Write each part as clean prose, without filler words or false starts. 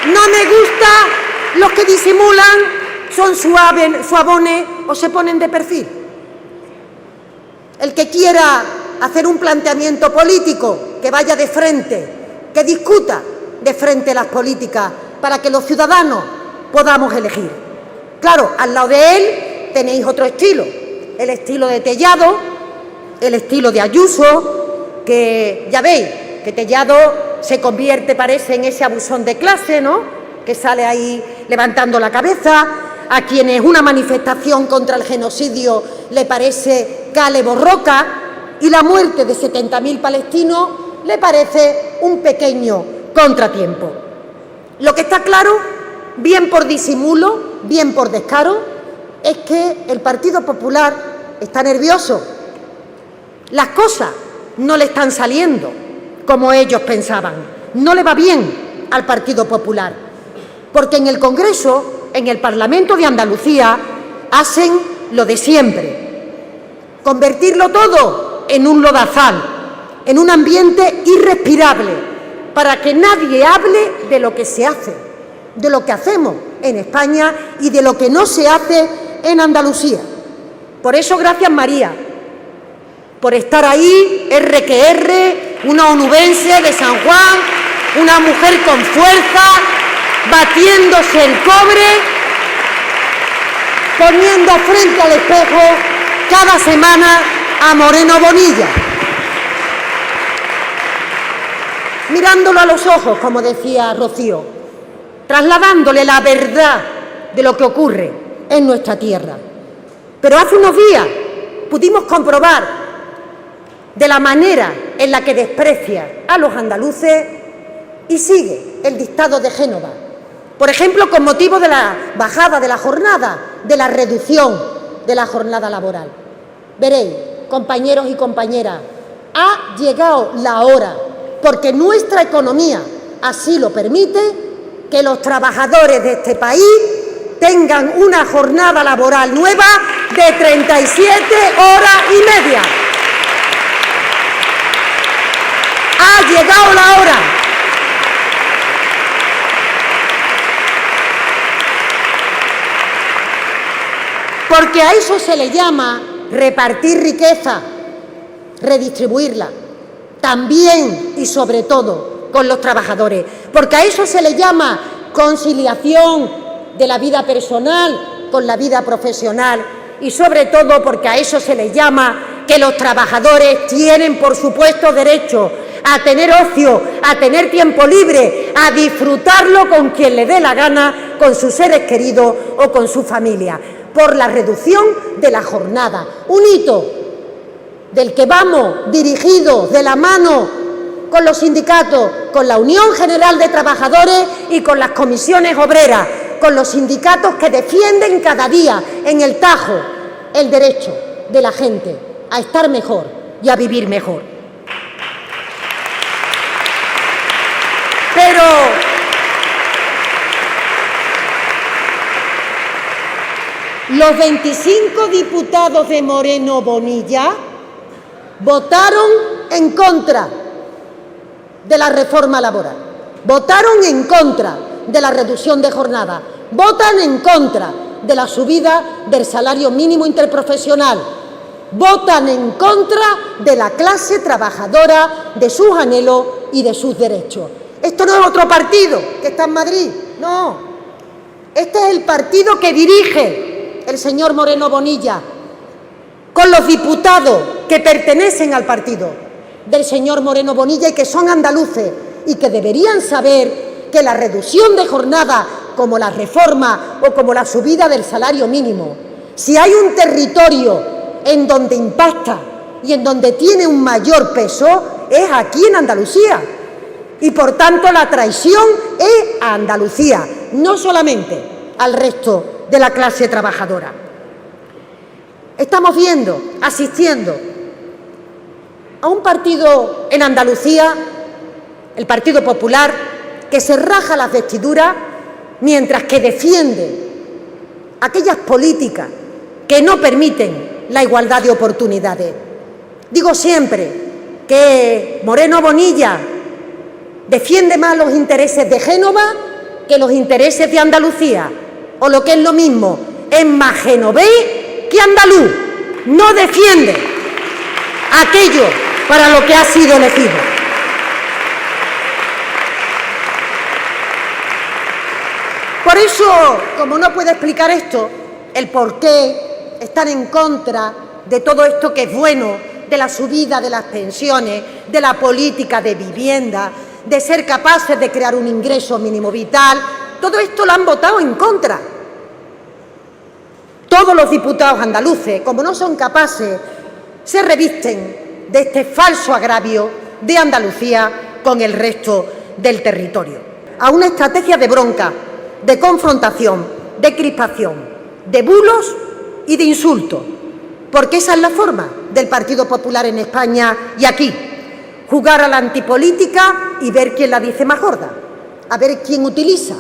No me gusta los que disimulan, son suabones o se ponen de perfil. El que quiera hacer un planteamiento político, que vaya de frente, que discuta de frente las políticas para que los ciudadanos podamos elegir. Claro, al lado de él tenéis otro estilo, el estilo de Tellado, el estilo de Ayuso, que ya veis que Tellado se convierte, parece, en ese abusón de clase, ¿no?, que sale ahí levantando la cabeza, a quienes una manifestación contra el genocidio le parece Kale Borroka y la muerte de 70.000 palestinos le parece un pequeño contratiempo. Lo que está claro, bien por disimulo, bien por descaro, es que el Partido Popular está nervioso. Las cosas no le están saliendo como ellos pensaban. No le va bien al Partido Popular, porque en el Congreso, en el Parlamento de Andalucía, hacen lo de siempre: convertirlo todo en un lodazal, en un ambiente irrespirable, para que nadie hable de lo que se hace, de lo que hacemos en España y de lo que no se hace en Andalucía. Por eso, gracias María, por estar ahí, R que R, una onubense de San Juan, una mujer con fuerza, batiéndose el cobre, poniendo frente al espejo cada semana a Moreno Bonilla, mirándolo a los ojos, como decía Rocío, trasladándole la verdad de lo que ocurre en nuestra tierra. Pero hace unos días pudimos comprobar de la manera en la que desprecia a los andaluces y sigue el dictado de Génova. Por ejemplo, con motivo de la bajada de la jornada, de la reducción de la jornada laboral. Veréis, compañeros y compañeras, ha llegado la hora, porque nuestra economía así lo permite, que los trabajadores de este país tengan una jornada laboral nueva de 37 horas y media. Ha llegado la hora. Porque a eso se le llama repartir riqueza, redistribuirla, también y sobre todo con los trabajadores. Porque a eso se le llama conciliación de la vida personal con la vida profesional y sobre todo porque a eso se le llama que los trabajadores tienen, por supuesto, derecho a tener ocio, a tener tiempo libre, a disfrutarlo con quien le dé la gana, con sus seres queridos o con su familia, por la reducción de la jornada. Un hito del que vamos dirigidos de la mano con los sindicatos, con la Unión General de Trabajadores y con las comisiones obreras, con los sindicatos que defienden cada día en el Tajo el derecho de la gente a estar mejor y a vivir mejor. Pero los 25 diputados de Moreno Bonilla votaron en contra de la reforma laboral, votaron en contra de la reducción de jornada, votan en contra de la subida del salario mínimo interprofesional, votan en contra de la clase trabajadora, de sus anhelos y de sus derechos. Esto no es otro partido que está en Madrid, no. Este es el partido que dirige el señor Moreno Bonilla, con los diputados que pertenecen al partido del señor Moreno Bonilla y que son andaluces y que deberían saber que la reducción de jornada, como la reforma o como la subida del salario mínimo, si hay un territorio en donde impacta y en donde tiene un mayor peso, es aquí en Andalucía. Y por tanto la traición es a Andalucía, no solamente al resto de la clase trabajadora. Estamos viendo, asistiendo a un partido en Andalucía, el Partido Popular, que se raja las vestiduras mientras que defiende aquellas políticas que no permiten la igualdad de oportunidades. Digo siempre que Moreno Bonilla defiende más los intereses de Génova que los intereses de Andalucía, o lo que es lo mismo, es más genovés que andaluz. No defiende aquello para lo que ha sido elegido. Por eso, como no puede explicar esto, el por qué están en contra de todo esto que es bueno, de la subida de las pensiones, de la política de vivienda, de ser capaces de crear un ingreso mínimo vital, todo esto lo han votado en contra. Todos los diputados andaluces, como no son capaces, se revisten de este falso agravio de Andalucía con el resto del territorio. A una estrategia de bronca, de confrontación, de crispación, de bulos y de insultos, porque esa es la forma del Partido Popular en España y aquí. Jugar a la antipolítica y ver quién la dice más gorda, a ver quién utiliza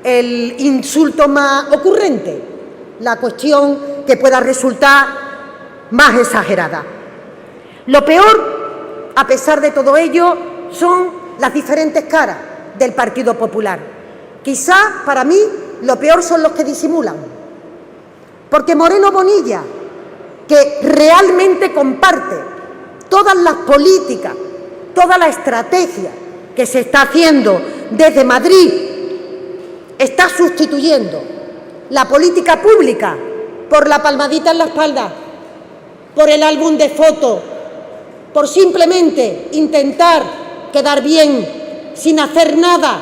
el insulto más ocurrente, la cuestión que pueda resultar más exagerada. Lo peor, a pesar de todo ello, son las diferentes caras del Partido Popular. Quizá, para mí, lo peor son los que disimulan, porque Moreno Bonilla, que realmente comparte todas las políticas, toda la estrategia que se está haciendo desde Madrid, está sustituyendo la política pública por la palmadita en la espalda, por el álbum de fotos, por simplemente intentar quedar bien sin hacer nada,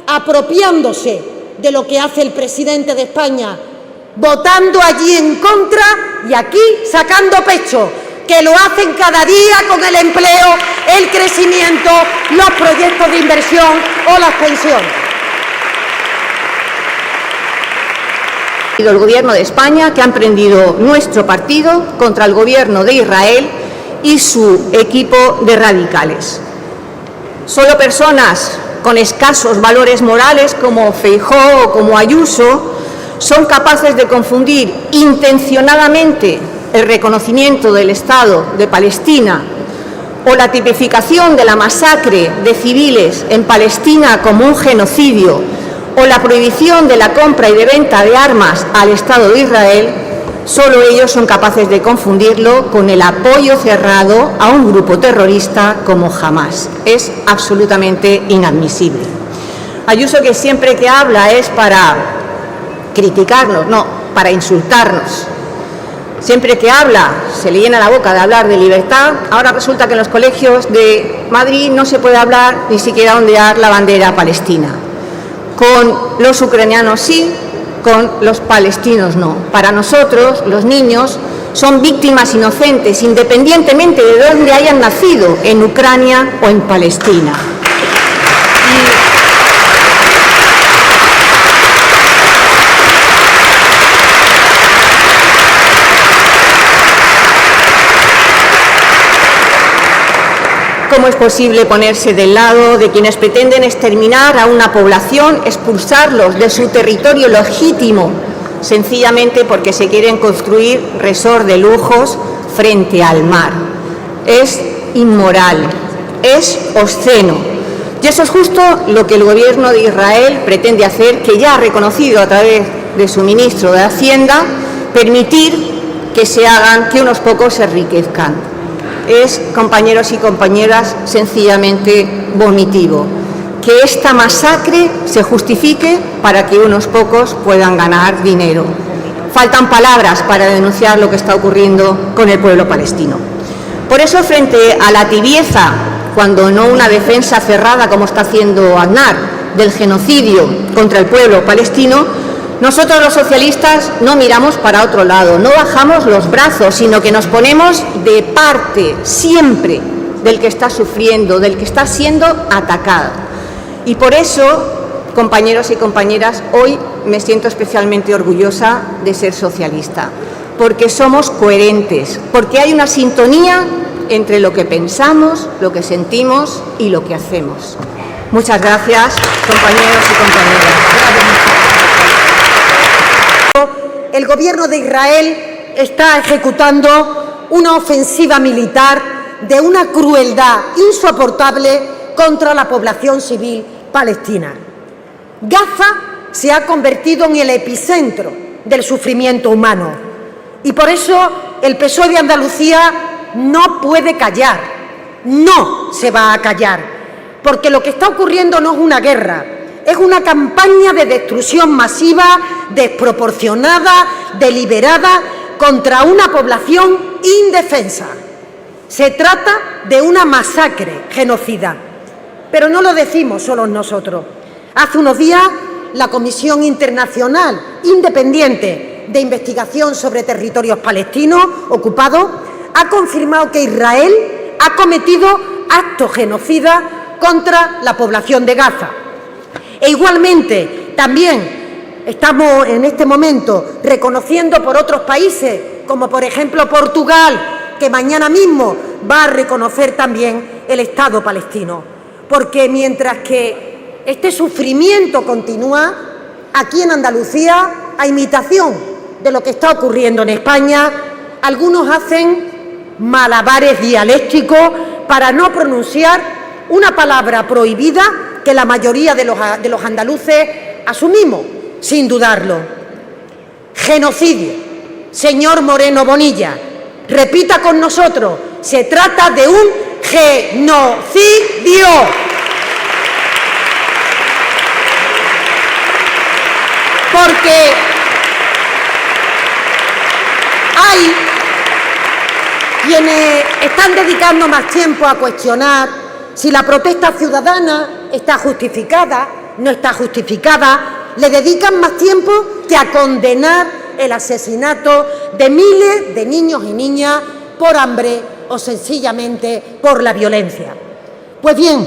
apropiándose de lo que hace el presidente de España, votando allí en contra y aquí sacando pecho, que lo hacen cada día con el empleo, el crecimiento, los proyectos de inversión o las pensiones. El Gobierno de España, que ha emprendido nuestro partido contra el Gobierno de Israel y su equipo de radicales. Solo personas con escasos valores morales como Feijóo o como Ayuso son capaces de confundir intencionadamente el reconocimiento del Estado de Palestina o la tipificación de la masacre de civiles en Palestina como un genocidio o la prohibición de la compra y de venta de armas al Estado de Israel. Solo ellos son capaces de confundirlo con el apoyo cerrado a un grupo terrorista como Hamás. Es absolutamente inadmisible. Ayuso, que siempre que habla es para criticarnos, no, para insultarnos. Siempre que habla, se le llena la boca de hablar de libertad. Ahora resulta que en los colegios de Madrid no se puede hablar ni siquiera ondear la bandera palestina. Con los ucranianos sí, con los palestinos no. Para nosotros, los niños son víctimas inocentes, independientemente de dónde hayan nacido, en Ucrania o en Palestina. ¿Cómo es posible ponerse del lado de quienes pretenden exterminar a una población, expulsarlos de su territorio legítimo, sencillamente porque se quieren construir resort de lujos frente al mar? Es inmoral, es obsceno. Y eso es justo lo que el Gobierno de Israel pretende hacer, que ya ha reconocido a través de su ministro de Hacienda, permitir que se hagan, que unos pocos se enriquezcan. Es, compañeros y compañeras, sencillamente vomitivo que esta masacre se justifique para que unos pocos puedan ganar dinero. Faltan palabras para denunciar lo que está ocurriendo con el pueblo palestino. Por eso, frente a la tibieza, cuando no una defensa cerrada como está haciendo Aznar del genocidio contra el pueblo palestino, nosotros los socialistas no miramos para otro lado, no bajamos los brazos, sino que nos ponemos de parte siempre del que está sufriendo, del que está siendo atacado. Y por eso, compañeros y compañeras, hoy me siento especialmente orgullosa de ser socialista, porque somos coherentes, porque hay una sintonía entre lo que pensamos, lo que sentimos y lo que hacemos. Muchas gracias, compañeros y compañeras. El Gobierno de Israel está ejecutando una ofensiva militar de una crueldad insoportable contra la población civil palestina. Gaza se ha convertido en el epicentro del sufrimiento humano y por eso el PSOE de Andalucía no puede callar, no se va a callar, porque lo que está ocurriendo no es una guerra, es una campaña de destrucción masiva, desproporcionada, deliberada, contra una población indefensa. Se trata de una masacre genocida, pero no lo decimos solo nosotros. Hace unos días, la Comisión Internacional Independiente de Investigación sobre Territorios Palestinos Ocupados ha confirmado que Israel ha cometido actos genocidas contra la población de Gaza. E igualmente, también estamos en este momento reconociendo por otros países, como por ejemplo Portugal, que mañana mismo va a reconocer también el Estado palestino. Porque mientras que este sufrimiento continúa, aquí en Andalucía, a imitación de lo que está ocurriendo en España, algunos hacen malabares dialécticos para no pronunciar una palabra prohibida que la mayoría de los andaluces asumimos, sin dudarlo. Genocidio. Señor Moreno Bonilla, repita con nosotros, se trata de un genocidio. Porque hay quienes están dedicando más tiempo a cuestionar si la protesta ciudadana está justificada, no está justificada, le dedican más tiempo que a condenar el asesinato de miles de niños y niñas por hambre o sencillamente por la violencia. Pues bien,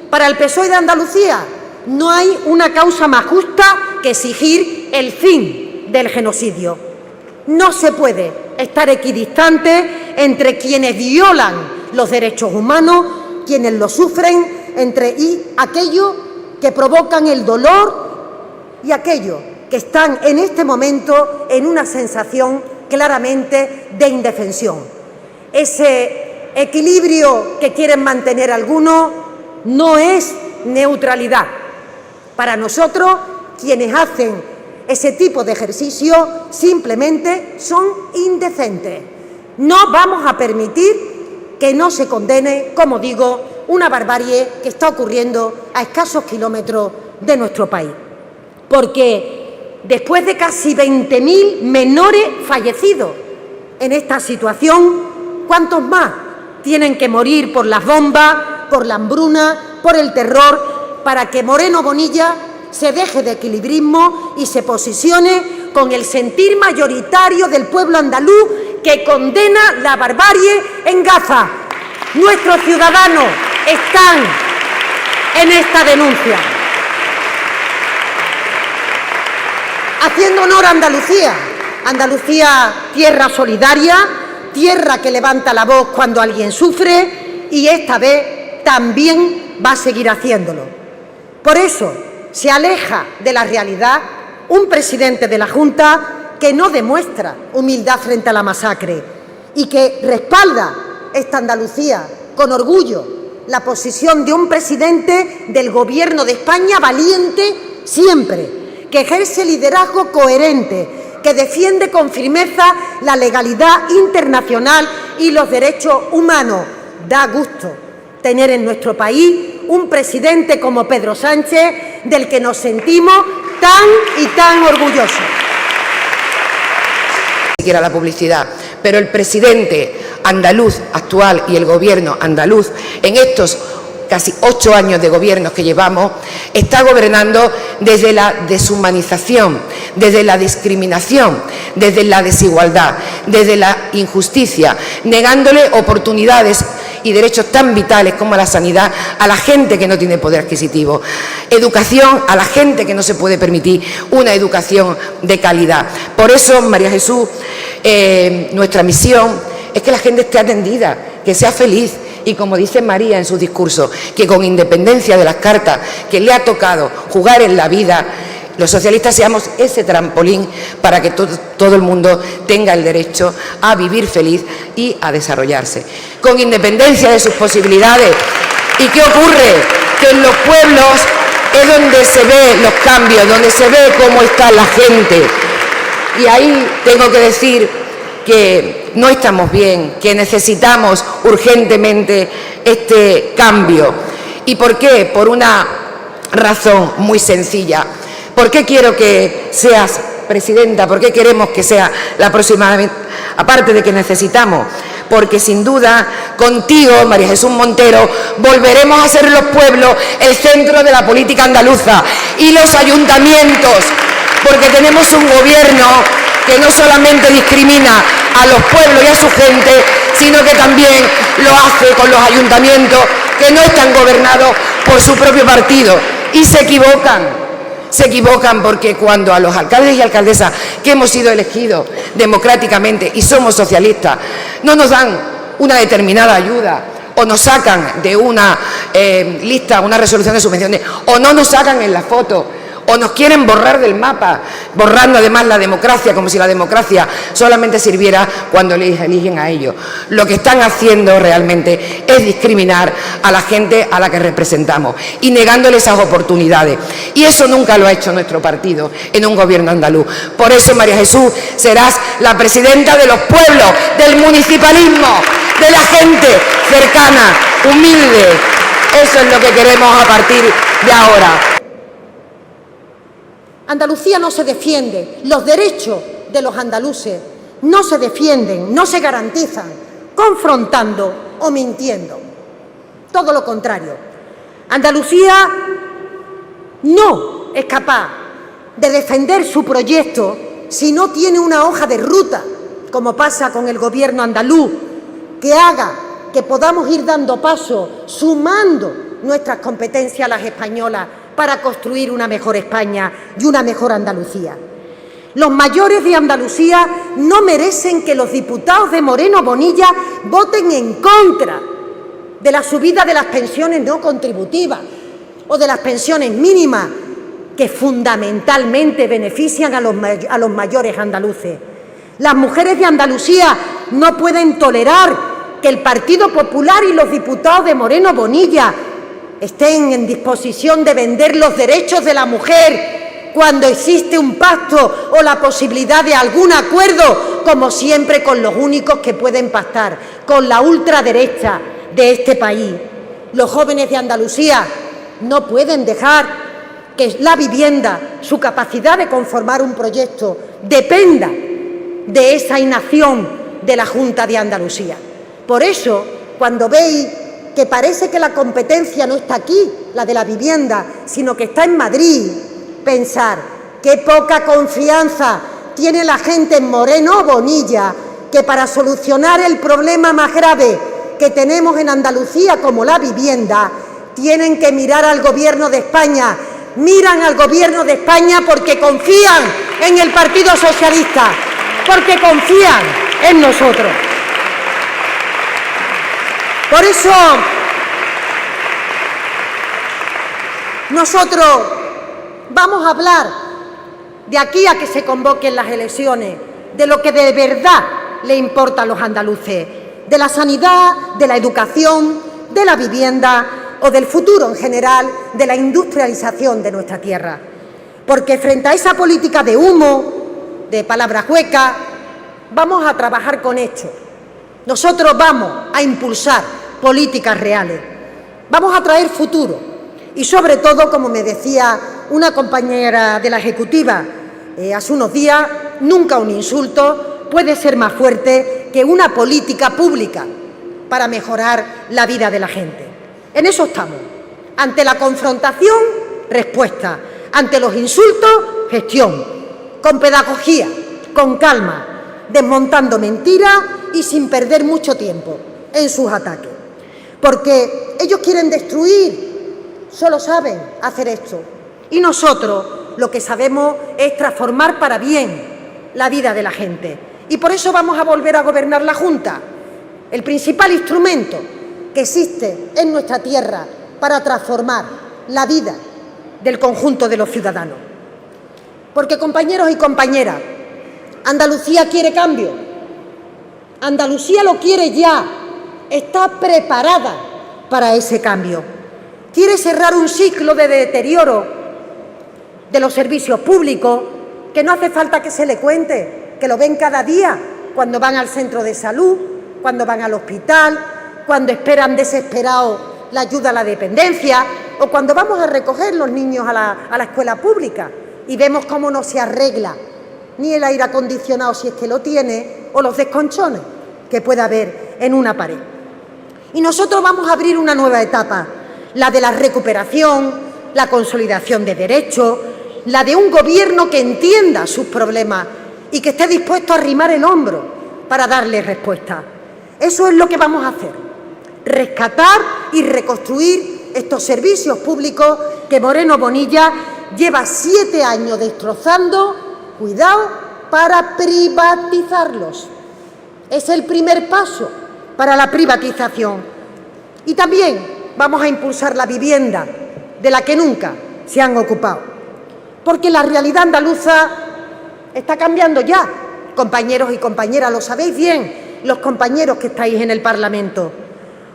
para el PSOE de Andalucía no hay una causa más justa que exigir el fin del genocidio. No se puede estar equidistante entre quienes violan los derechos humanos, quienes los sufren, y aquellos que provocan el dolor y aquellos que están en este momento en una sensación claramente de indefensión. Ese equilibrio que quieren mantener algunos no es neutralidad. Para nosotros, quienes hacen ese tipo de ejercicio simplemente son indecentes. No vamos a permitir que no se condene, como digo, una barbarie que está ocurriendo a escasos kilómetros de nuestro país. Porque después de casi 20.000 menores fallecidos en esta situación, ¿cuántos más tienen que morir por las bombas, por la hambruna, por el terror, para que Moreno Bonilla se deje de equilibrismo y se posicione con el sentir mayoritario del pueblo andaluz que condena la barbarie en Gaza? Nuestros ciudadanos están en esta denuncia. Haciendo honor a Andalucía, Andalucía, tierra solidaria, tierra que levanta la voz cuando alguien sufre y esta vez también va a seguir haciéndolo. Por eso se aleja de la realidad un presidente de la Junta que no demuestra humildad frente a la masacre y que respalda esta Andalucía con orgullo la posición de un presidente del Gobierno de España valiente siempre, que ejerce liderazgo coherente, que defiende con firmeza la legalidad internacional y los derechos humanos. Da gusto tener en nuestro país un presidente como Pedro Sánchez, del que nos sentimos tan y tan orgullosos. Siquiera la publicidad, pero el presidente andaluz actual y el gobierno andaluz en estos casi 8 años de gobiernos que llevamos, está gobernando desde la deshumanización, desde la discriminación, desde la desigualdad, desde la injusticia, negándole oportunidades y derechos tan vitales como la sanidad a la gente que no tiene poder adquisitivo, educación a la gente que no se puede permitir una educación de calidad. Por eso, María Jesús, nuestra misión es que la gente esté atendida, que sea feliz y, como dice María en su discurso, que con independencia de las cartas que le ha tocado jugar en la vida, los socialistas seamos ese trampolín para que todo el mundo tenga el derecho a vivir feliz y a desarrollarse, con independencia de sus posibilidades. ¿Y qué ocurre? Que en los pueblos es donde se ve los cambios, donde se ve cómo está la gente. Y ahí tengo que decir que no estamos bien, que necesitamos urgentemente este cambio. ¿Y por qué? Por una razón muy sencilla. ¿Por qué quiero que seas presidenta? ¿Por qué queremos que sea la próxima? Aparte de que necesitamos, porque sin duda contigo, María Jesús Montero, volveremos a ser los pueblos el centro de la política andaluza y los ayuntamientos, porque tenemos un gobierno que no solamente discrimina a los pueblos y a su gente, sino que también lo hace con los ayuntamientos que no están gobernados por su propio partido. Y se equivocan porque cuando a los alcaldes y alcaldesas que hemos sido elegidos democráticamente y somos socialistas, no nos dan una determinada ayuda o nos sacan de una lista, una resolución de subvenciones, o no nos sacan en la foto, o nos quieren borrar del mapa, borrando además la democracia, como si la democracia solamente sirviera cuando les eligen a ellos. Lo que están haciendo realmente es discriminar a la gente a la que representamos y negándole esas oportunidades. Y eso nunca lo ha hecho nuestro partido en un gobierno andaluz. Por eso, María Jesús, serás la presidenta de los pueblos, del municipalismo, de la gente cercana, humilde. Eso es lo que queremos a partir de ahora. Andalucía no se defiende, los derechos de los andaluces no se defienden, no se garantizan confrontando o mintiendo. Todo lo contrario. Andalucía no es capaz de defender su proyecto si no tiene una hoja de ruta, como pasa con el gobierno andaluz, que haga que podamos ir dando paso, sumando nuestras competencias a las españolas, para construir una mejor España y una mejor Andalucía. Los mayores de Andalucía no merecen que los diputados de Moreno Bonilla voten en contra de la subida de las pensiones no contributivas o de las pensiones mínimas, que fundamentalmente benefician a los mayores andaluces. Las mujeres de Andalucía no pueden tolerar que el Partido Popular y los diputados de Moreno Bonilla estén en disposición de vender los derechos de la mujer cuando existe un pacto o la posibilidad de algún acuerdo, como siempre con los únicos que pueden pactar, con la ultraderecha de este país. Los jóvenes de Andalucía no pueden dejar que la vivienda, su capacidad de conformar un proyecto, dependa de esa inacción de la Junta de Andalucía. Por eso, cuando veis que parece que la competencia no está aquí, la de la vivienda, sino que está en Madrid, pensar qué poca confianza tiene la gente en Moreno Bonilla, que para solucionar el problema más grave que tenemos en Andalucía, como la vivienda, tienen que mirar al Gobierno de España. Miran al Gobierno de España porque confían en el Partido Socialista, porque confían en nosotros. Por eso, nosotros vamos a hablar, de aquí a que se convoquen las elecciones, de lo que de verdad le importa a los andaluces, de la sanidad, de la educación, de la vivienda o del futuro en general, de la industrialización de nuestra tierra. Porque frente a esa política de humo, de palabras huecas, vamos a trabajar con hechos. Nosotros vamos a impulsar políticas reales, vamos a traer futuro y, sobre todo, como me decía una compañera de la Ejecutiva hace unos días, nunca un insulto puede ser más fuerte que una política pública para mejorar la vida de la gente. En eso estamos. Ante la confrontación, respuesta. Ante los insultos, gestión. Con pedagogía, con calma, desmontando mentiras y sin perder mucho tiempo en sus ataques. Porque ellos quieren destruir, solo saben hacer esto. Y nosotros lo que sabemos es transformar para bien la vida de la gente. Y por eso vamos a volver a gobernar la Junta, el principal instrumento que existe en nuestra tierra para transformar la vida del conjunto de los ciudadanos. Porque, compañeros y compañeras, Andalucía quiere cambio. Andalucía lo quiere ya. Está preparada para ese cambio. quiere cerrar un ciclo de deterioro de los servicios públicos que no hace falta que se le cuente, que lo ven cada día cuando van al centro de salud, cuando van al hospital, cuando esperan desesperados la ayuda a la dependencia o cuando vamos a recoger los niños a la escuela pública y vemos cómo no se arregla ni el aire acondicionado si es que lo tiene o los desconchones que pueda haber en una pared. Y nosotros vamos a abrir una nueva etapa, la de la recuperación, la consolidación de derechos, la de un gobierno que entienda sus problemas y que esté dispuesto a arrimar el hombro para darle respuesta. Eso es lo que vamos a hacer, rescatar y reconstruir estos servicios públicos que Moreno Bonilla lleva 7 años destrozando, cuidado, para privatizarlos. Es el primer paso para la privatización. Y también vamos a impulsar la vivienda, de la que nunca se han ocupado. Porque la realidad andaluza está cambiando ya, compañeros y compañeras, lo sabéis bien, los compañeros que estáis en el Parlamento.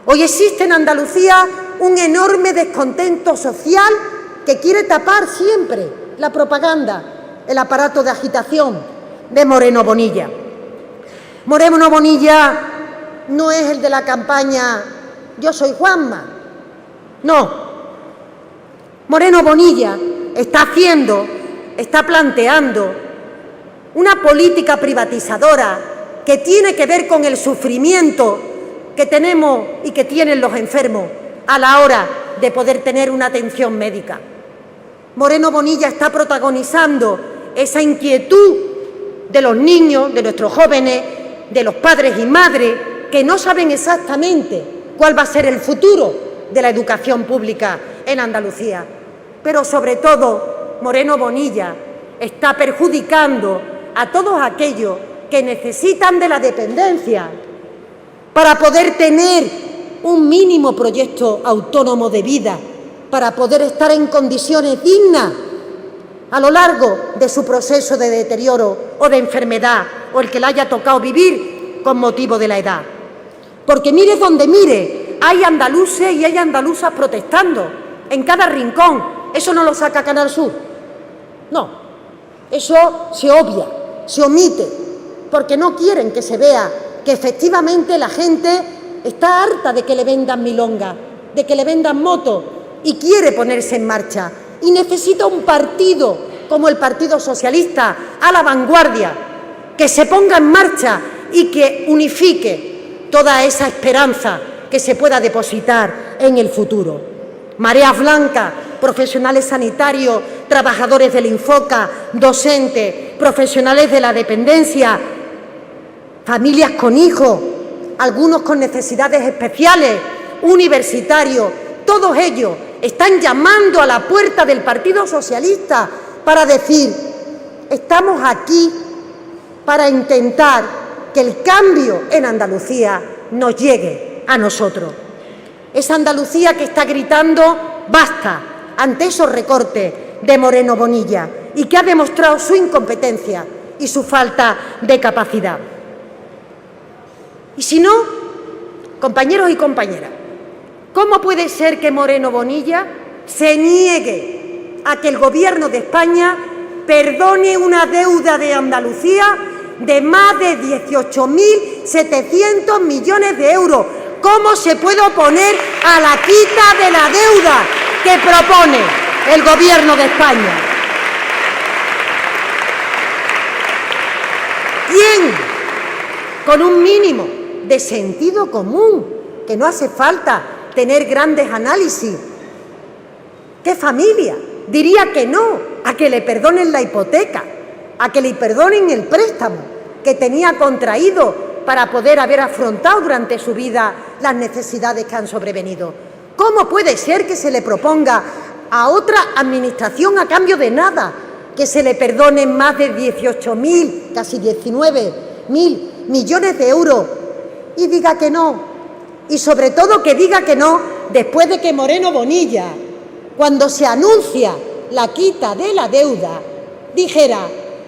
Hoy existe en Andalucía un enorme descontento social que quiere tapar siempre la propaganda, el aparato de agitación de Moreno Bonilla. Moreno Bonilla no es el de la campaña "Yo soy Juanma", no. Moreno Bonilla está planteando una política privatizadora que tiene que ver con el sufrimiento que tenemos y que tienen los enfermos a la hora de poder tener una atención médica. Moreno Bonilla está protagonizando esa inquietud de los niños, de nuestros jóvenes, de los padres y madres que no saben exactamente cuál va a ser el futuro de la educación pública en Andalucía. Pero sobre todo, Moreno Bonilla está perjudicando a todos aquellos que necesitan de la dependencia para poder tener un mínimo proyecto autónomo de vida, para poder estar en condiciones dignas a lo largo de su proceso de deterioro o de enfermedad o el que le haya tocado vivir con motivo de la edad. Porque mire donde mire, hay andaluces y hay andaluzas protestando en cada rincón. Eso no lo saca Canal Sur. No, eso se obvia, se omite, porque no quieren que se vea que efectivamente la gente está harta de que le vendan milonga, de que le vendan motos y quiere ponerse en marcha. Y necesita un partido como el Partido Socialista a la vanguardia, que se ponga en marcha y que unifique toda esa esperanza que se pueda depositar en el futuro. Mareas blancas, profesionales sanitarios, trabajadores del Infoca, docentes, profesionales de la dependencia, familias con hijos, algunos con necesidades especiales, universitarios, todos ellos están llamando a la puerta del Partido Socialista para decir: estamos aquí para intentar que el cambio en Andalucía nos llegue a nosotros. Esa Andalucía que está gritando basta ante esos recortes de Moreno Bonilla y que ha demostrado su incompetencia y su falta de capacidad. Y si no, compañeros y compañeras, ¿cómo puede ser que Moreno Bonilla se niegue a que el Gobierno de España perdone una deuda de Andalucía de más de 18.700 millones de euros? ¿Cómo se puede oponer a la quita de la deuda que propone el Gobierno de España? ¿Quién, con un mínimo de sentido común, que no hace falta tener grandes análisis, qué familia diría que no a que le perdonen la hipoteca, a que le perdonen el préstamo que tenía contraído para poder haber afrontado durante su vida las necesidades que han sobrevenido? ¿Cómo puede ser que se le proponga a otra administración a cambio de nada que se le perdonen más de 18.000, casi 19.000 millones de euros y diga que no? Y sobre todo que diga que no después de que Moreno Bonilla, cuando se anuncia la quita de la deuda, dijera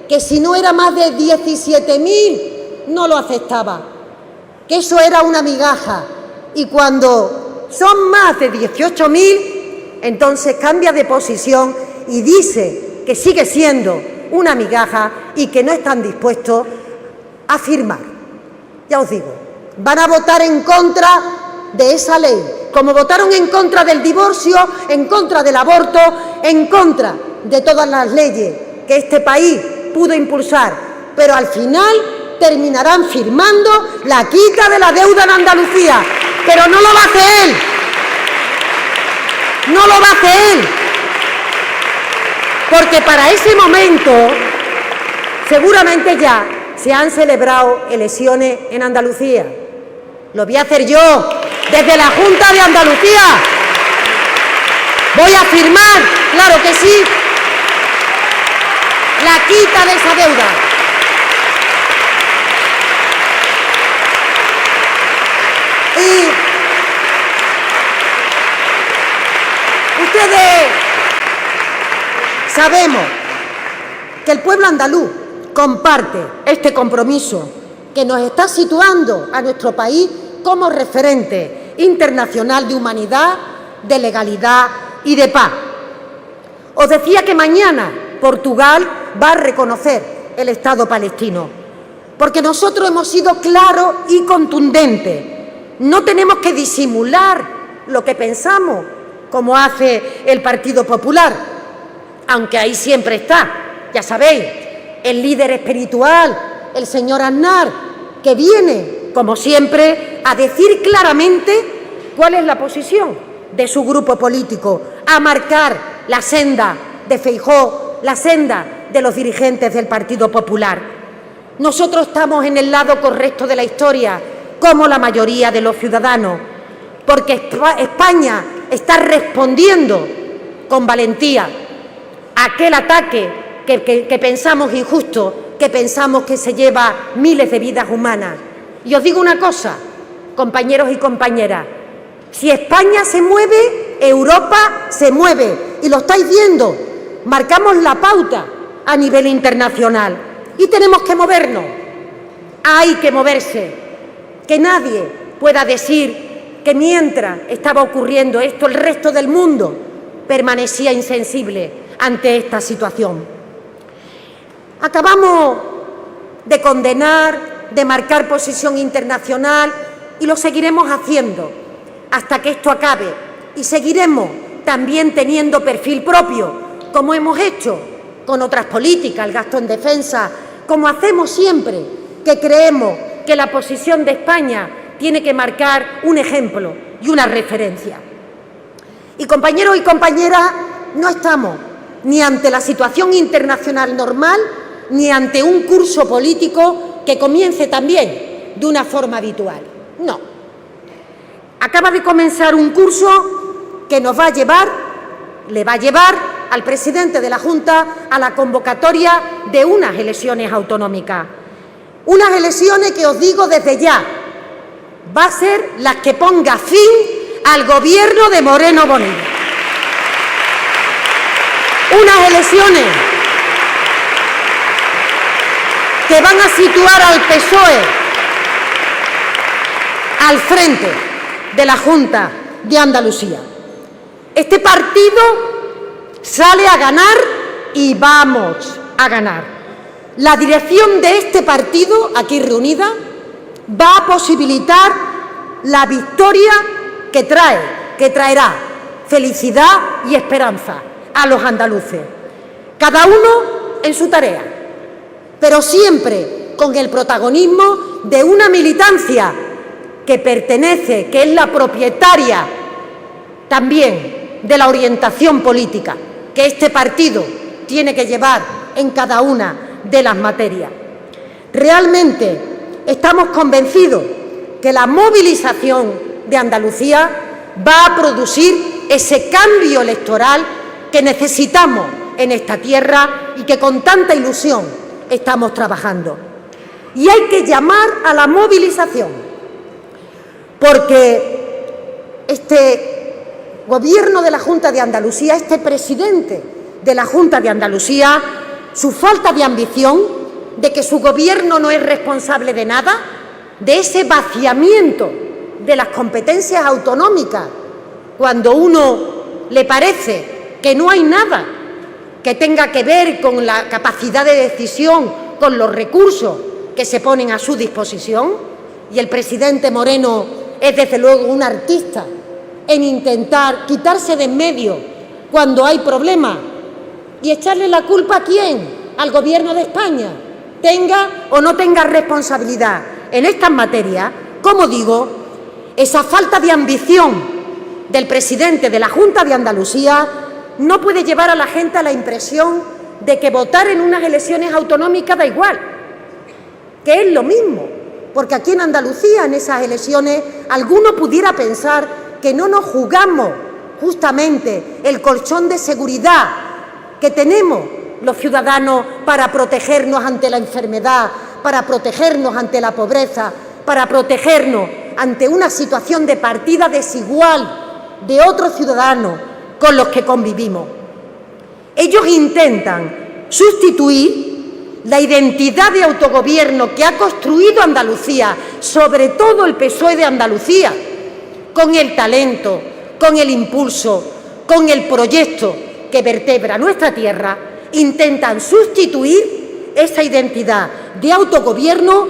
que si no era más de 17.000 no lo aceptaba, que eso era una migaja, y cuando son más de 18.000 entonces cambia de posición y dice que sigue siendo una migaja y que no están dispuestos a firmar. Ya os digo, van a votar en contra de esa ley, como votaron en contra del divorcio, en contra del aborto, en contra de todas las leyes que este país pudo impulsar, pero al final terminarán firmando la quita de la deuda en Andalucía, pero no lo va a hacer él, no lo va a hacer él, porque para ese momento seguramente ya se han celebrado elecciones en Andalucía. Lo voy a hacer yo desde la Junta de Andalucía. Voy a firmar, claro que sí, la quita de esa deuda. Y ustedes sabemos que el pueblo andaluz comparte este compromiso que nos está situando a nuestro país como referente internacional de humanidad, de legalidad y de paz. Os decía que mañana Portugal va a reconocer el Estado palestino, porque nosotros hemos sido claros y contundentes. No tenemos que disimular lo que pensamos, como hace el Partido Popular, aunque ahí siempre está, ya sabéis, el líder espiritual, el señor Aznar, que viene, como siempre, a decir claramente cuál es la posición de su grupo político, a marcar la senda de Feijóo, la senda de los dirigentes del Partido Popular. Nosotros estamos en el lado correcto de la historia, como la mayoría de los ciudadanos, porque España está respondiendo con valentía a aquel ataque que pensamos injusto, que pensamos que se lleva miles de vidas humanas. Y os digo una cosa, compañeros y compañeras, si España se mueve, Europa se mueve, y lo estáis viendo, marcamos la pauta a nivel internacional y tenemos que movernos, hay que moverse, que nadie pueda decir que mientras estaba ocurriendo esto, el resto del mundo permanecía insensible ante esta situación. Acabamos de condenar, de marcar posición internacional y lo seguiremos haciendo hasta que esto acabe y seguiremos también teniendo perfil propio, como hemos hecho con otras políticas, el gasto en defensa, como hacemos siempre, que creemos que la posición de España tiene que marcar un ejemplo y una referencia. Y compañeros y compañeras, no estamos ni ante la situación internacional normal, ni ante un curso político que comience también de una forma habitual. No. Acaba de comenzar un curso que nos va a llevar, le va a llevar al presidente de la Junta a la convocatoria de unas elecciones autonómicas. Unas elecciones que os digo desde ya, va a ser las que ponga fin al gobierno de Moreno Bonilla. Unas elecciones que van a situar al PSOE al frente de la Junta de Andalucía. Este partido sale a ganar y vamos a ganar. La dirección de este partido, aquí reunida, va a posibilitar la victoria que traerá felicidad y esperanza a los andaluces. Cada uno en su tarea, pero siempre con el protagonismo de una militancia que pertenece, que es la propietaria también de la orientación política que este partido tiene que llevar en cada una de las materias. Realmente estamos convencidos que la movilización de Andalucía va a producir ese cambio electoral que necesitamos en esta tierra y que con tanta ilusión estamos trabajando. Y hay que llamar a la movilización, porque este Gobierno de la Junta de Andalucía, este presidente de la Junta de Andalucía, su falta de ambición, de que su gobierno no es responsable de nada, de ese vaciamiento de las competencias autonómicas, cuando uno le parece que no hay nada que tenga que ver con la capacidad de decisión, con los recursos que se ponen a su disposición, y el presidente Moreno es desde luego un artista en intentar quitarse de en medio cuando hay problemas y echarle la culpa ¿a quién? Al Gobierno de España, tenga o no tenga responsabilidad en estas materias. Como digo, esa falta de ambición del presidente de la Junta de Andalucía no puede llevar a la gente a la impresión de que votar en unas elecciones autonómicas da igual, que es lo mismo, porque aquí en Andalucía, en esas elecciones, alguno pudiera pensar que no nos jugamos justamente el colchón de seguridad que tenemos los ciudadanos para protegernos ante la enfermedad, para protegernos ante la pobreza, para protegernos ante una situación de partida desigual de otros ciudadanos con los que convivimos. Ellos intentan sustituir la identidad de autogobierno que ha construido Andalucía, sobre todo el PSOE de Andalucía, con el talento, con el impulso, con el proyecto que vertebra nuestra tierra. Intentan sustituir esa identidad de autogobierno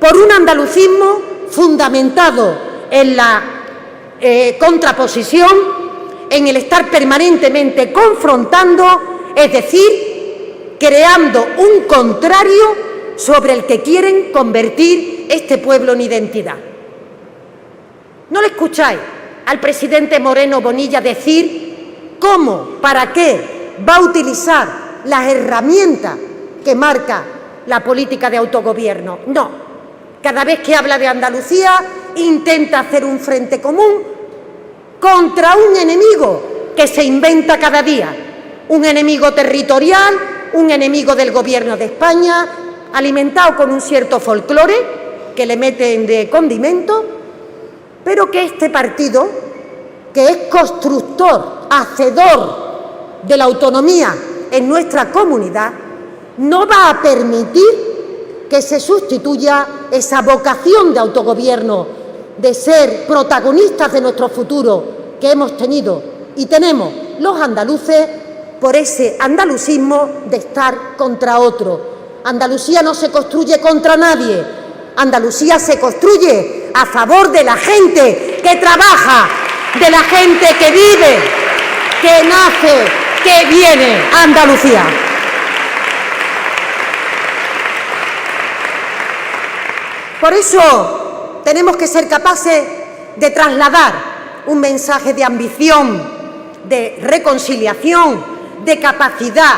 por un andalucismo fundamentado en la contraposición, en el estar permanentemente confrontando, es decir, creando un contrario sobre el que quieren convertir este pueblo en identidad. ¿No le escucháis al presidente Moreno Bonilla decir cómo, para qué va a utilizar las herramientas que marca la política de autogobierno? No. Cada vez que habla de Andalucía intenta hacer un frente común contra un enemigo que se inventa cada día, un enemigo territorial, un enemigo del Gobierno de España, alimentado con un cierto folclore que le meten de condimento, pero que este partido, que es constructor, hacedor de la autonomía en nuestra comunidad, no va a permitir que se sustituya esa vocación de autogobierno, de ser protagonistas de nuestro futuro que hemos tenido y tenemos los andaluces, por ese andalucismo de estar contra otro. Andalucía no se construye contra nadie, Andalucía se construye a favor de la gente que trabaja, de la gente que vive, que nace, que viene a Andalucía. Por eso tenemos que ser capaces de trasladar un mensaje de ambición, de reconciliación, de capacidad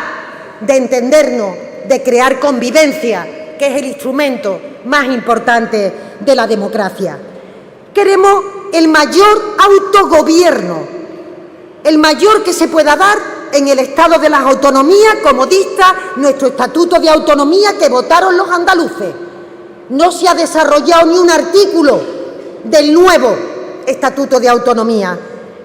de entendernos, de crear convivencia, que es el instrumento más importante de la democracia. Queremos el mayor autogobierno, el mayor que se pueda dar en el Estado de las Autonomías, como dicta nuestro Estatuto de Autonomía que votaron los andaluces. No se ha desarrollado ni un artículo del nuevo Estatuto de Autonomía,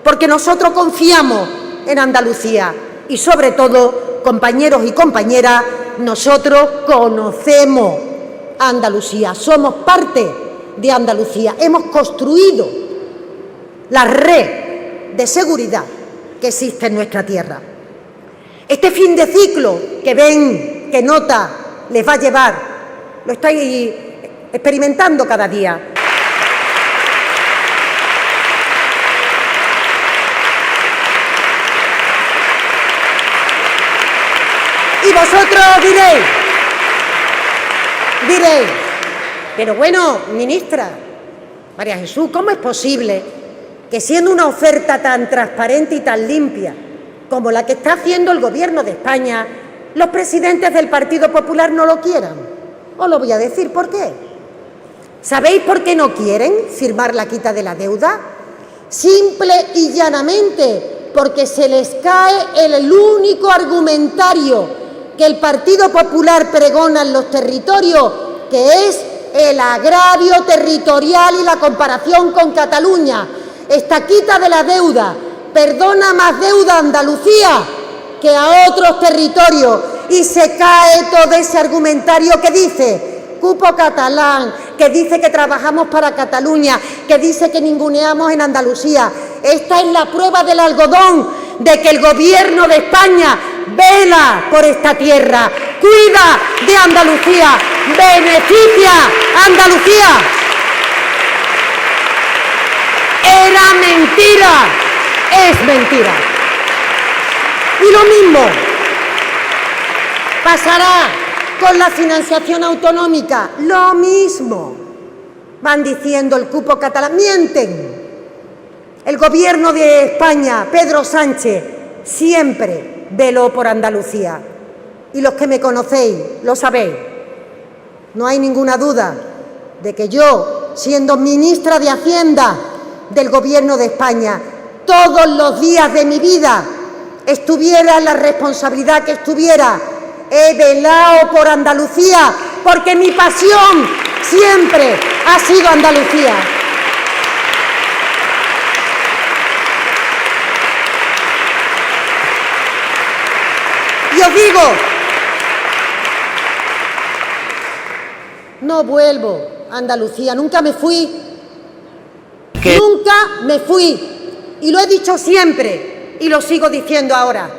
porque nosotros confiamos en Andalucía y, sobre todo, compañeros y compañeras, nosotros conocemos a Andalucía, somos parte de Andalucía, hemos construido la red de seguridad que existe en nuestra tierra. Este fin de ciclo que ven, que nota, les va a llevar, lo estáis experimentando cada día. Y vosotros diréis, pero bueno, ministra María Jesús, ¿cómo es posible que siendo una oferta tan transparente y tan limpia como la que está haciendo el Gobierno de España, los presidentes del Partido Popular no lo quieran? Os lo voy a decir por qué. ¿Sabéis por qué no quieren firmar la quita de la deuda? Simple y llanamente porque se les cae el único argumentario que el Partido Popular pregona en los territorios, que es el agravio territorial y la comparación con Cataluña. Esta quita de la deuda perdona más deuda a Andalucía que a otros territorios y se cae todo ese argumentario que dice cupo catalán, que dice que trabajamos para Cataluña, que dice que ninguneamos en Andalucía. Esta es la prueba del algodón de que el Gobierno de España vela por esta tierra, cuida de Andalucía, beneficia a Andalucía. Era mentira, es mentira. Y lo mismo pasará con la financiación autonómica, lo mismo. Van diciendo el cupo catalán, mienten. El Gobierno de España, Pedro Sánchez, siempre veló por Andalucía. Y los que me conocéis lo sabéis. No hay ninguna duda de que yo, siendo ministra de Hacienda del Gobierno de España, todos los días de mi vida, estuviera en la responsabilidad que estuviera, he velado por Andalucía, porque mi pasión siempre ha sido Andalucía. Y os digo, no vuelvo a Andalucía, nunca me fui. ¿Qué? Nunca me fui. Y lo he dicho siempre y lo sigo diciendo ahora.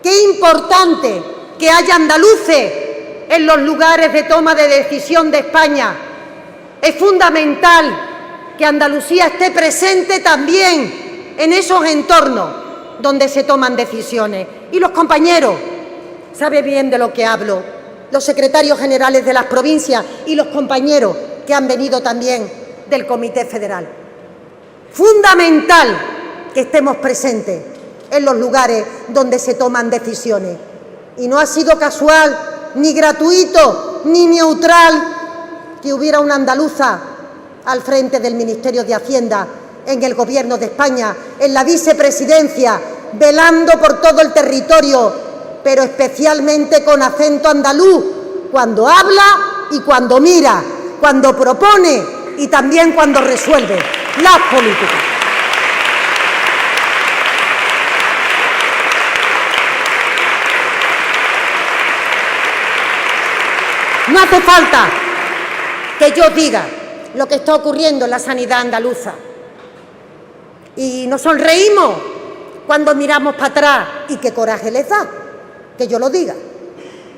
Qué importante que haya andaluces en los lugares de toma de decisión de España. Es fundamental que Andalucía esté presente también en esos entornos donde se toman decisiones. Y los compañeros saben bien de lo que hablo, los secretarios generales de las provincias y los compañeros que han venido también del Comité Federal. Fundamental que estemos presentes en los lugares donde se toman decisiones. Y no ha sido casual, ni gratuito, ni neutral que hubiera una andaluza al frente del Ministerio de Hacienda, en el Gobierno de España, en la vicepresidencia, velando por todo el territorio, pero especialmente con acento andaluz, cuando habla y cuando mira, cuando propone y también cuando resuelve las políticas. No hace falta que yo diga lo que está ocurriendo en la sanidad andaluza. Y nos sonreímos cuando miramos para atrás y qué coraje les da que yo lo diga.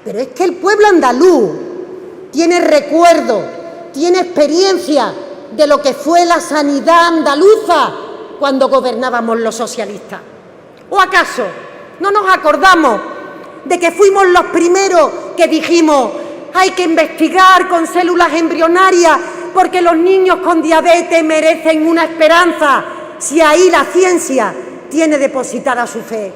Pero es que el pueblo andaluz tiene recuerdo, tiene experiencia de lo que fue la sanidad andaluza cuando gobernábamos los socialistas. ¿O acaso no nos acordamos de que fuimos los primeros que dijimos hay que investigar con células embrionarias porque los niños con diabetes merecen una esperanza si ahí la ciencia tiene depositada su fe?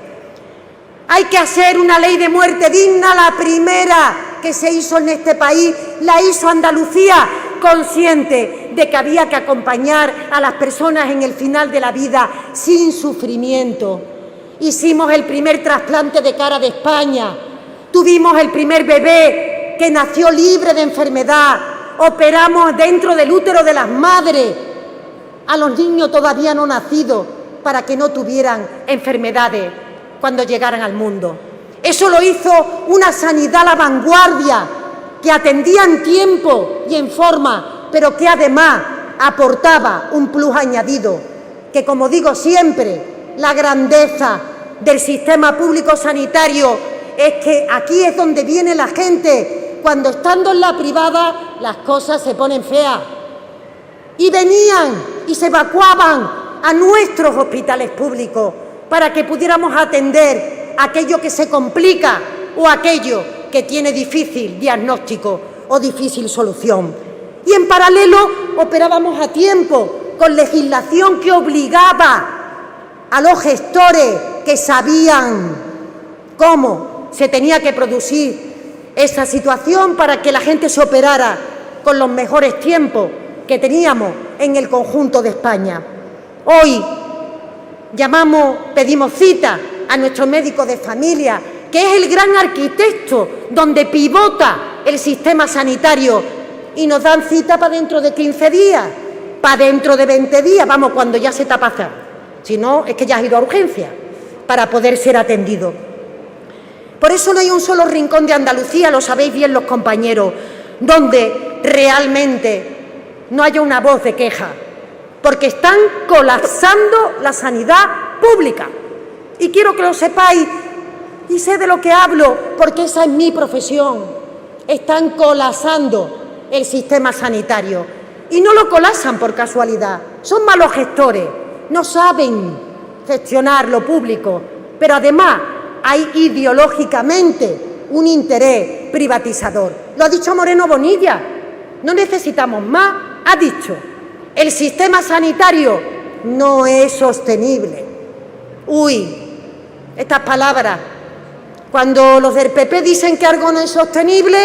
Hay que hacer una ley de muerte digna, la primera que se hizo en este país, la hizo Andalucía, consciente de que había que acompañar a las personas en el final de la vida sin sufrimiento. Hicimos el primer trasplante de cara de España, tuvimos el primer bebé que nació libre de enfermedad, operamos dentro del útero de las madres a los niños todavía no nacidos para que no tuvieran enfermedades cuando llegaran al mundo. Eso lo hizo una sanidad a la vanguardia, que atendía en tiempo y en forma, pero que además aportaba un plus añadido, que, como digo siempre, la grandeza del sistema público sanitario es que aquí es donde viene la gente, cuando estando en la privada las cosas se ponen feas. Y venían y se evacuaban a nuestros hospitales públicos para que pudiéramos atender aquello que se complica o aquello que tiene difícil diagnóstico o difícil solución. Y en paralelo operábamos a tiempo, con legislación que obligaba a los gestores que sabían cómo se tenía que producir esa situación para que la gente se operara con los mejores tiempos que teníamos en el conjunto de España. Hoy pedimos cita a nuestro médico de familia, que es el gran arquitecto donde pivota el sistema sanitario, y nos dan cita para dentro de 15 días, para dentro de 20 días, vamos, cuando ya se te ha pasado. Si no, es que ya has ido a urgencia para poder ser atendido. Por eso no hay un solo rincón de Andalucía, lo sabéis bien los compañeros, donde realmente no haya una voz de queja, porque están colapsando la sanidad pública. Y quiero que lo sepáis, y sé de lo que hablo, porque esa es mi profesión. Están colapsando el sistema sanitario. Y no lo colapsan por casualidad. Son malos gestores, no saben gestionar lo público, pero además hay ideológicamente un interés privatizador. Lo ha dicho Moreno Bonilla, no necesitamos más, ha dicho, el sistema sanitario no es sostenible. Uy, estas palabras, cuando los del PP dicen que algo no es sostenible,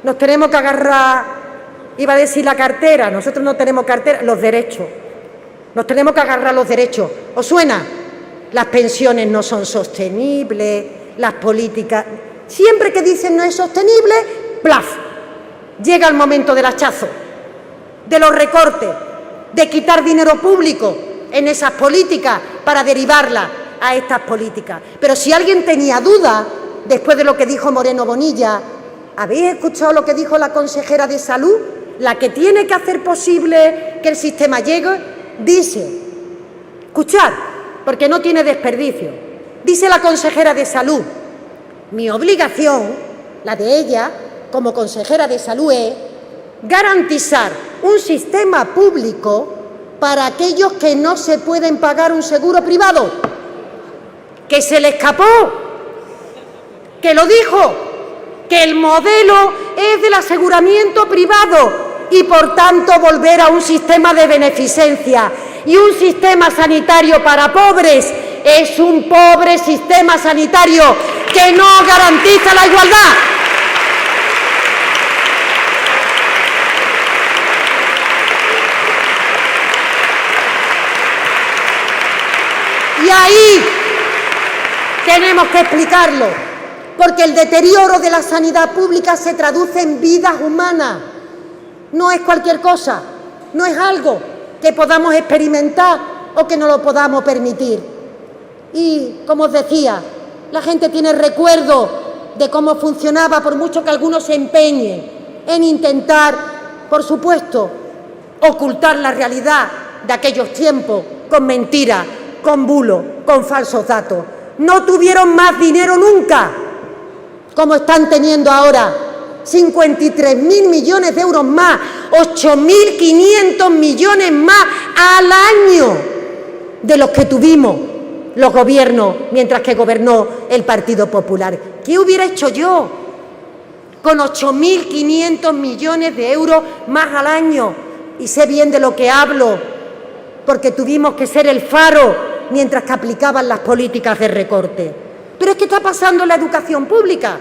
nos tenemos que agarrar, iba a decir la cartera, nosotros no tenemos cartera, los derechos. Nos tenemos que agarrar los derechos. ¿Os suena? Las pensiones no son sostenibles, las políticas... Siempre que dicen no es sostenible, ¡plaf! Llega el momento del hachazo, de los recortes, de quitar dinero público en esas políticas para derivarlas a estas políticas. Pero si alguien tenía duda, después de lo que dijo Moreno Bonilla, ¿habéis escuchado lo que dijo la consejera de Salud? La que tiene que hacer posible que el sistema llegue. Dice, escuchar, porque no tiene desperdicio, dice la consejera de Salud, mi obligación, la de ella, como consejera de Salud, es garantizar un sistema público para aquellos que no se pueden pagar un seguro privado. Que se le escapó, que lo dijo, que el modelo es del aseguramiento privado y, por tanto, volver a un sistema de beneficencia. Y un sistema sanitario para pobres es un pobre sistema sanitario que no garantiza la igualdad. Y ahí tenemos que explicarlo, porque el deterioro de la sanidad pública se traduce en vidas humanas. No es cualquier cosa, no es algo que podamos experimentar o que no lo podamos permitir. Y, como os decía, la gente tiene recuerdo de cómo funcionaba, por mucho que algunos se empeñen en intentar, por supuesto, ocultar la realidad de aquellos tiempos con mentiras, con bulos, con falsos datos. No tuvieron más dinero nunca, como están teniendo ahora. 53.000 millones de euros más, 8.500 millones más al año de los que tuvimos los gobiernos mientras que gobernó el Partido Popular. ¿Qué hubiera hecho yo con 8.500 millones de euros más al año? Y sé bien de lo que hablo, porque tuvimos que ser el faro mientras que aplicaban las políticas de recorte. Pero es que está pasando en la educación pública.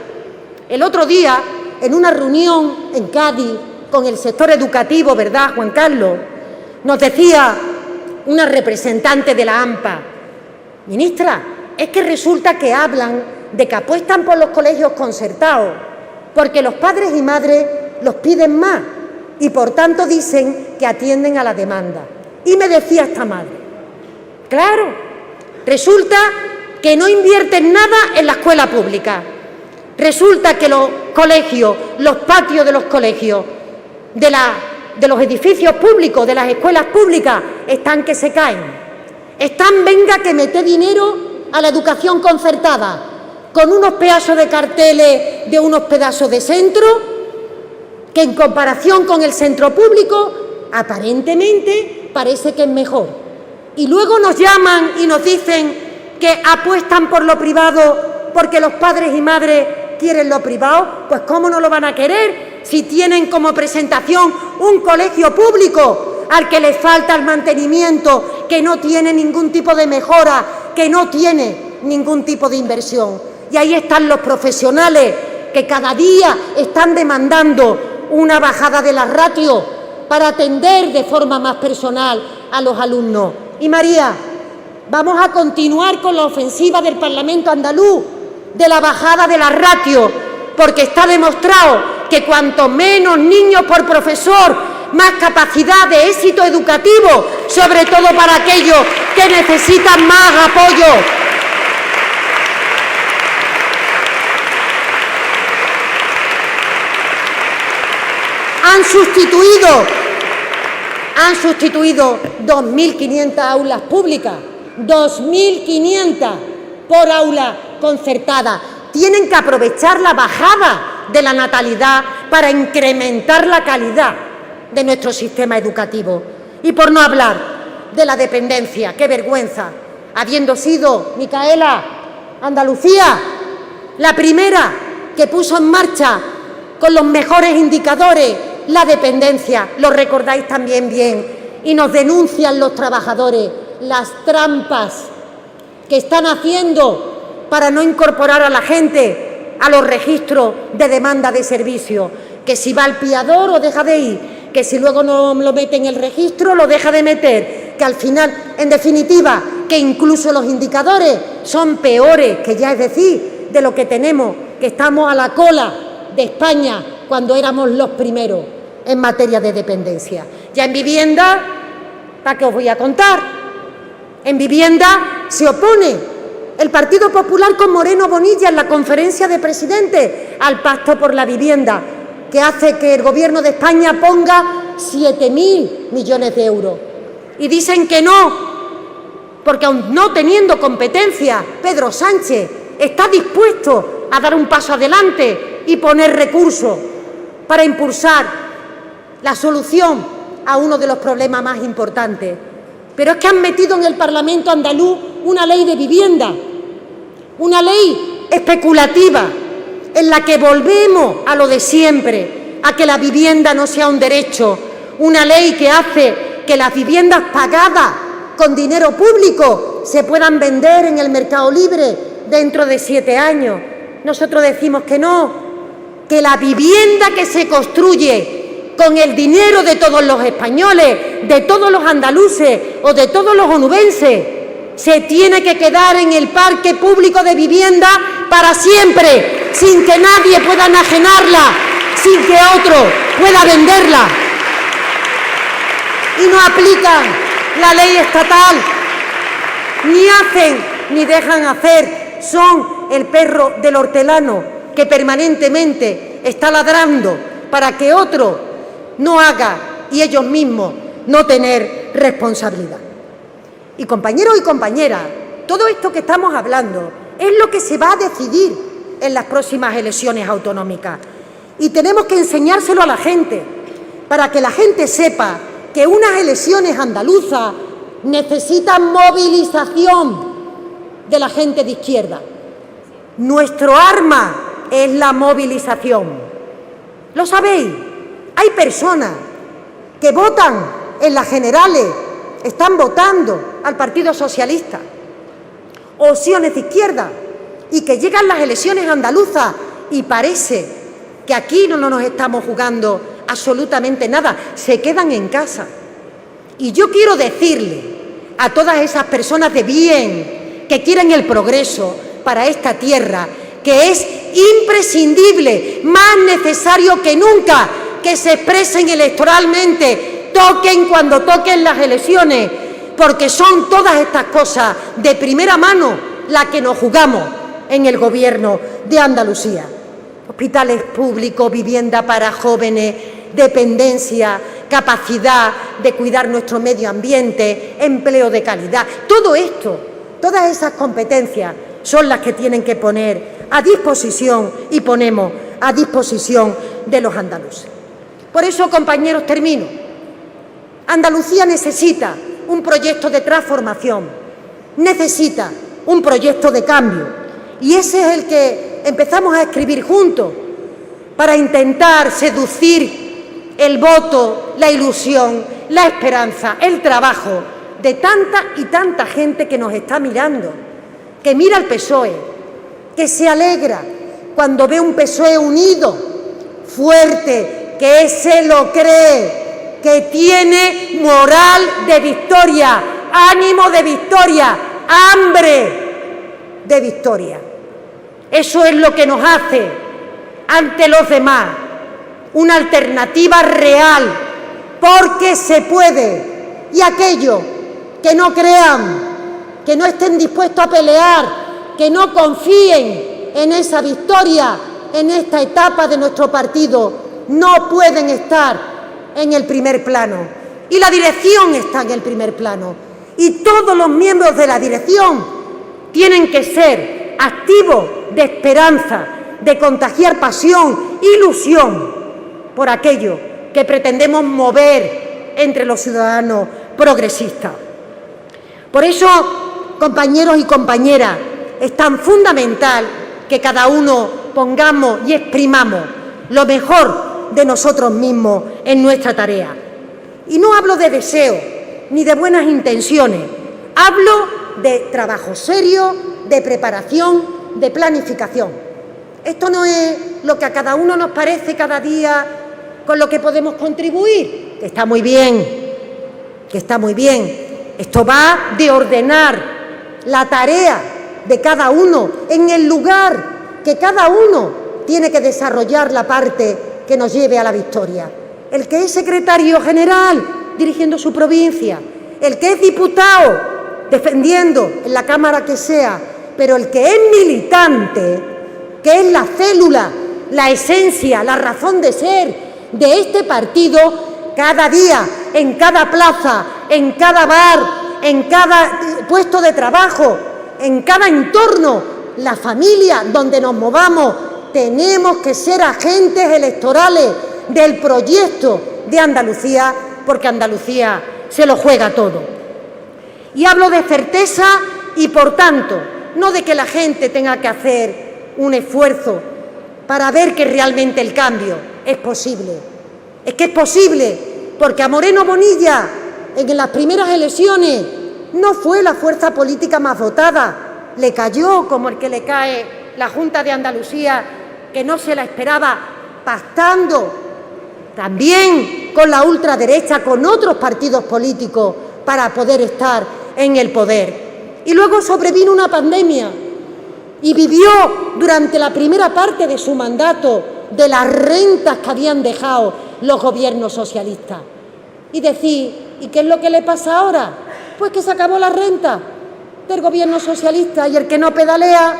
El otro día, en una reunión en Cádiz con el sector educativo, ¿verdad, Juan Carlos?, nos decía una representante de la AMPA, ministra, es que resulta que hablan de que apuestan por los colegios concertados, porque los padres y madres los piden más y por tanto dicen que atienden a la demanda. Y me decía esta madre, claro, resulta que no invierten nada en la escuela pública. Resulta que los colegios, los patios de los colegios, de los edificios públicos, de las escuelas públicas, están que se caen. Están, venga, que mete dinero a la educación concertada, con unos pedazos de carteles de unos pedazos de centro, que en comparación con el centro público, aparentemente parece que es mejor. Y luego nos llaman y nos dicen que apuestan por lo privado porque los padres y madres quieren lo privado. Pues ¿cómo no lo van a querer si tienen como presentación un colegio público al que le falta el mantenimiento, que no tiene ningún tipo de mejora, que no tiene ningún tipo de inversión? Y ahí están los profesionales que cada día están demandando una bajada de las ratios para atender de forma más personal a los alumnos. Y María, vamos a continuar con la ofensiva del Parlamento andaluz de la bajada de las ratios, porque está demostrado que cuanto menos niños por profesor, más capacidad de éxito educativo, sobre todo para aquellos que necesitan más apoyo. Han sustituido 2.500 aulas públicas. 2.500 por aula concertada. Tienen que aprovechar la bajada de la natalidad para incrementar la calidad de nuestro sistema educativo. Y por no hablar de la dependencia, qué vergüenza, habiendo sido, Micaela, Andalucía, la primera que puso en marcha con los mejores indicadores la dependencia, lo recordáis también bien, y nos denuncian los trabajadores las trampas que están haciendo para no incorporar a la gente a los registros de demanda de servicio, que si va al piador o deja de ir, que si luego no lo mete en el registro lo deja de meter, que al final, en definitiva, que incluso los indicadores son peores, que ya es decir, de lo que tenemos, que estamos a la cola de España cuando éramos los primeros en materia de dependencia. Ya en vivienda, ¿para qué os voy a contar? En vivienda se opone el Partido Popular con Moreno Bonilla en la conferencia de presidentes al pacto por la vivienda, que hace que el Gobierno de España ponga 7.000 millones de euros. Y dicen que no, porque aun no teniendo competencia, Pedro Sánchez está dispuesto a dar un paso adelante y poner recursos para impulsar la solución a uno de los problemas más importantes. Pero es que han metido en el Parlamento andaluz una ley de vivienda, una ley especulativa, en la que volvemos a lo de siempre, a que la vivienda no sea un derecho, una ley que hace que las viviendas pagadas con dinero público se puedan vender en el mercado libre dentro de 7 años. Nosotros decimos que no, que la vivienda que se construye con el dinero de todos los españoles, de todos los andaluces o de todos los onubenses, se tiene que quedar en el parque público de vivienda para siempre, sin que nadie pueda enajenarla, sin que otro pueda venderla. Y no aplican la ley estatal, ni hacen ni dejan hacer, son el perro del hortelano que permanentemente está ladrando para que otro no haga y ellos mismos no tener responsabilidad. Y compañeros y compañeras, todo esto que estamos hablando es lo que se va a decidir en las próximas elecciones autonómicas. Y tenemos que enseñárselo a la gente, para que la gente sepa que unas elecciones andaluzas necesitan movilización de la gente de izquierda. Nuestro arma es la movilización. ¿Lo sabéis? Hay personas que votan en las generales, están votando al Partido Socialista, opciones de izquierda, y que llegan las elecciones andaluzas y parece que aquí no nos estamos jugando absolutamente nada, se quedan en casa. Y yo quiero decirle a todas esas personas de bien que quieren el progreso para esta tierra, que es imprescindible, más necesario que nunca, que se expresen electoralmente, toquen cuando toquen las elecciones, porque son todas estas cosas de primera mano las que nos jugamos en el Gobierno de Andalucía. Hospitales públicos, vivienda para jóvenes, dependencia, capacidad de cuidar nuestro medio ambiente, empleo de calidad. Todo esto, todas esas competencias son las que tienen que poner a disposición y ponemos a disposición de los andaluces. Por eso, compañeros, termino. Andalucía necesita un proyecto de transformación, necesita un proyecto de cambio, y ese es el que empezamos a escribir juntos para intentar seducir el voto, la ilusión, la esperanza, el trabajo de tanta y tanta gente que nos está mirando, que mira al PSOE, que se alegra cuando ve un PSOE unido, fuerte, que se lo cree, que tiene moral de victoria, ánimo de victoria, hambre de victoria. Eso es lo que nos hace ante los demás una alternativa real, porque se puede. Y aquellos que no crean, que no estén dispuestos a pelear, que no confíen en esa victoria, en esta etapa de nuestro partido, no pueden estar en el primer plano. Y la dirección está en el primer plano. y todos los miembros de la dirección tienen que ser activos de esperanza, de contagiar pasión, ilusión por aquello que pretendemos mover entre los ciudadanos progresistas. Por eso, compañeros y compañeras, es tan fundamental que cada uno pongamos y exprimamos lo mejor de nosotros mismos en nuestra tarea. Y no hablo de deseos ni de buenas intenciones, hablo de trabajo serio, de preparación, de planificación. Esto no es lo que a cada uno nos parece cada día con lo que podemos contribuir, que está muy bien, Esto va de ordenar la tarea de cada uno en el lugar que cada uno tiene que desarrollar la parte que nos lleve a la victoria. El que es secretario general dirigiendo su provincia, el que es diputado defendiendo en la Cámara que sea, pero el que es militante, que es la célula, la esencia, la razón de ser de este partido, cada día, en cada plaza, en cada bar, en cada puesto de trabajo, en cada entorno, la familia donde nos movamos, tenemos que ser agentes electorales del proyecto de Andalucía, porque Andalucía se lo juega todo. Y hablo de certeza y, por tanto, no de que la gente tenga que hacer un esfuerzo para ver que realmente el cambio es posible. Es que es posible, porque a Moreno Bonilla, en las primeras elecciones, no fue la fuerza política más votada, le cayó como el que le cae la Junta de Andalucía, que no se la esperaba, pactando también con la ultraderecha, con otros partidos políticos, para poder estar en el poder. Y luego sobrevino una pandemia y vivió durante la primera parte de su mandato de las rentas que habían dejado los gobiernos socialistas. Y decir, ¿y qué es lo que le pasa ahora? Pues que se acabó la renta del gobierno socialista y el que no pedalea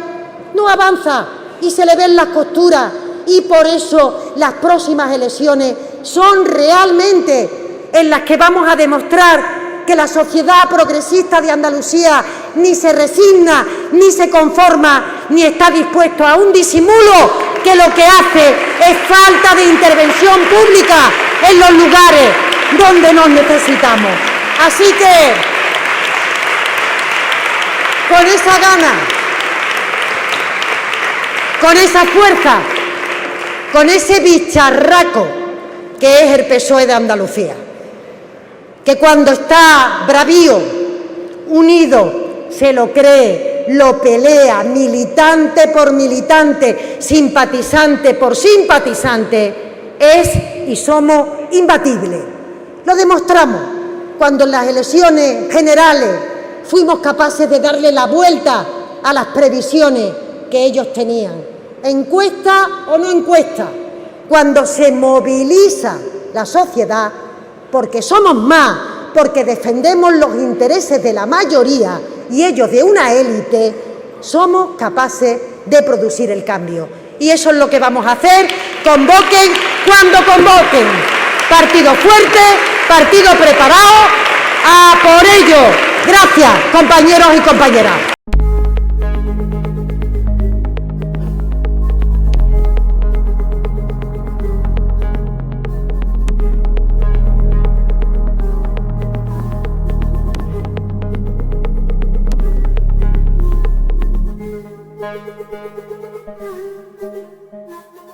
no avanza y se le ven las costuras, y por eso las próximas elecciones son realmente en las que vamos a demostrar que la sociedad progresista de Andalucía ni se resigna, ni se conforma, ni está dispuesto a un disimulo que lo que hace es falta de intervención pública en los lugares donde nos necesitamos. Así que, con esa gana, con esa fuerza, con ese bicharraco que es el PSOE de Andalucía, que cuando está bravío, unido, se lo cree, lo pelea, militante por militante, simpatizante por simpatizante, es y somos imbatibles. Lo demostramos cuando en las elecciones generales fuimos capaces de darle la vuelta a las previsiones que ellos tenían. Encuesta o no encuesta, cuando se moviliza la sociedad, porque somos más, porque defendemos los intereses de la mayoría y ellos de una élite, somos capaces de producir el cambio. Y eso es lo que vamos a hacer, convoquen cuando convoquen. Partido fuerte, partido preparado, a por ello. Gracias, compañeros y compañeras.